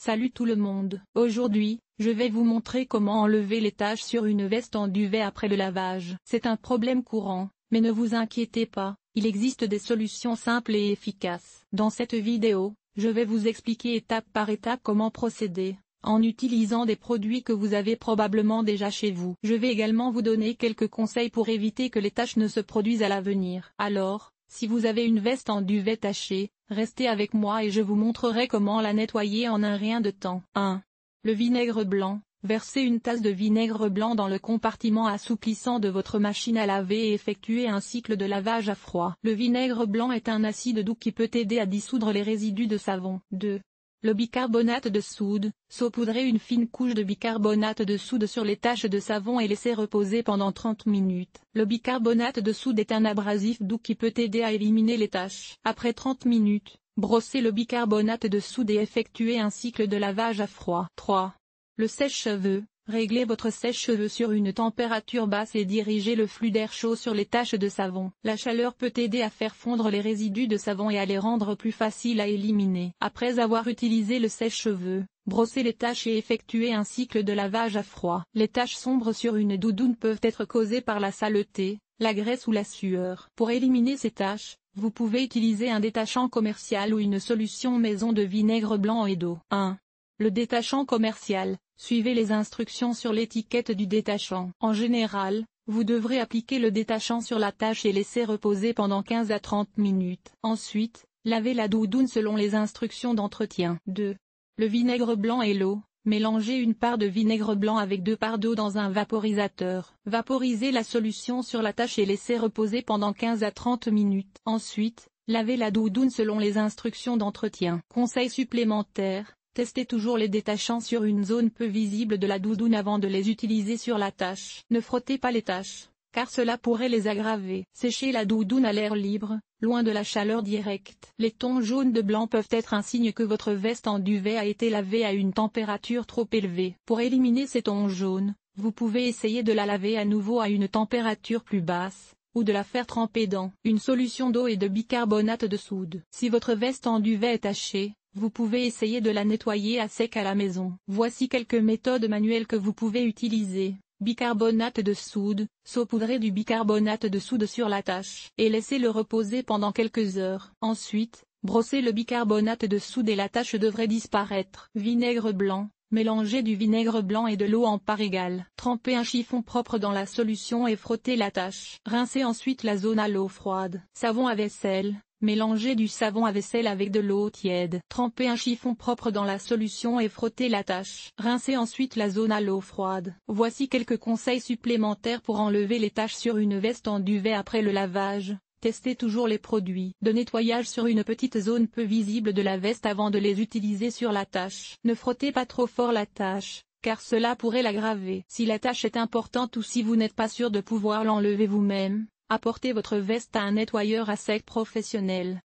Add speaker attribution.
Speaker 1: Salut tout le monde. Aujourd'hui, je vais vous montrer comment enlever les taches sur une veste en duvet après le lavage. C'est un problème courant, mais ne vous inquiétez pas, il existe des solutions simples et efficaces. Dans cette vidéo, je vais vous expliquer étape par étape comment procéder, en utilisant des produits que vous avez probablement déjà chez vous. Je vais également vous donner quelques conseils pour éviter que les taches ne se produisent à l'avenir. Alors, si vous avez une veste en duvet tachée, restez avec moi et je vous montrerai comment la nettoyer en un rien de temps. 1. Le vinaigre blanc. Versez une tasse de vinaigre blanc dans le compartiment assouplissant de votre machine à laver et effectuez un cycle de lavage à froid. Le vinaigre blanc est un acide doux qui peut aider à dissoudre les résidus de savon. 2. Le bicarbonate de soude. Saupoudrez une fine couche de bicarbonate de soude sur les taches de savon et laissez reposer pendant 30 minutes. Le bicarbonate de soude est un abrasif doux qui peut aider à éliminer les taches. Après 30 minutes, brossez le bicarbonate de soude et effectuez un cycle de lavage à froid. 3. Le sèche-cheveux. Réglez votre sèche-cheveux sur une température basse et dirigez le flux d'air chaud sur les taches de savon. La chaleur peut aider à faire fondre les résidus de savon et à les rendre plus faciles à éliminer. Après avoir utilisé le sèche-cheveux, brossez les taches et effectuez un cycle de lavage à froid. Les taches sombres sur une doudoune peuvent être causées par la saleté, la graisse ou la sueur. Pour éliminer ces taches, vous pouvez utiliser un détachant commercial ou une solution maison de vinaigre blanc et d'eau. 1. Le détachant commercial. Suivez les instructions sur l'étiquette du détachant. En général, vous devrez appliquer le détachant sur la tache et laisser reposer pendant 15 à 30 minutes. Ensuite, lavez la doudoune selon les instructions d'entretien. 2. Le vinaigre blanc et l'eau. Mélangez une part de vinaigre blanc avec 2 parts d'eau dans un vaporisateur. Vaporisez la solution sur la tache et laissez reposer pendant 15 à 30 minutes. Ensuite, lavez la doudoune selon les instructions d'entretien. Conseil supplémentaire. Testez toujours les détachants sur une zone peu visible de la doudoune avant de les utiliser sur la tache. Ne frottez pas les taches, car cela pourrait les aggraver. Séchez la doudoune à l'air libre, loin de la chaleur directe. Les tons jaunes de blanc peuvent être un signe que votre veste en duvet a été lavée à une température trop élevée. Pour éliminer ces tons jaunes, vous pouvez essayer de la laver à nouveau à une température plus basse, ou de la faire tremper dans une solution d'eau et de bicarbonate de soude. Si votre veste en duvet est tachée, vous pouvez essayer de la nettoyer à sec à la maison. Voici quelques méthodes manuelles que vous pouvez utiliser. Bicarbonate de soude. Saupoudrez du bicarbonate de soude sur la tache et laissez-le reposer pendant quelques heures. Ensuite, brossez le bicarbonate de soude et la tache devrait disparaître. Vinaigre blanc. Mélangez du vinaigre blanc et de l'eau en parts égales. Trempez un chiffon propre dans la solution et frottez la tache. Rincez ensuite la zone à l'eau froide. Savon à vaisselle. Mélangez du savon à vaisselle avec de l'eau tiède. Trempez un chiffon propre dans la solution et frottez la tache. Rincez ensuite la zone à l'eau froide. Voici quelques conseils supplémentaires pour enlever les taches sur une veste en duvet après le lavage. Testez toujours les produits de nettoyage sur une petite zone peu visible de la veste avant de les utiliser sur la tache. Ne frottez pas trop fort la tache, car cela pourrait l'aggraver. Si la tache est importante ou si vous n'êtes pas sûr de pouvoir l'enlever vous-même, apportez votre veste à un nettoyeur à sec professionnel.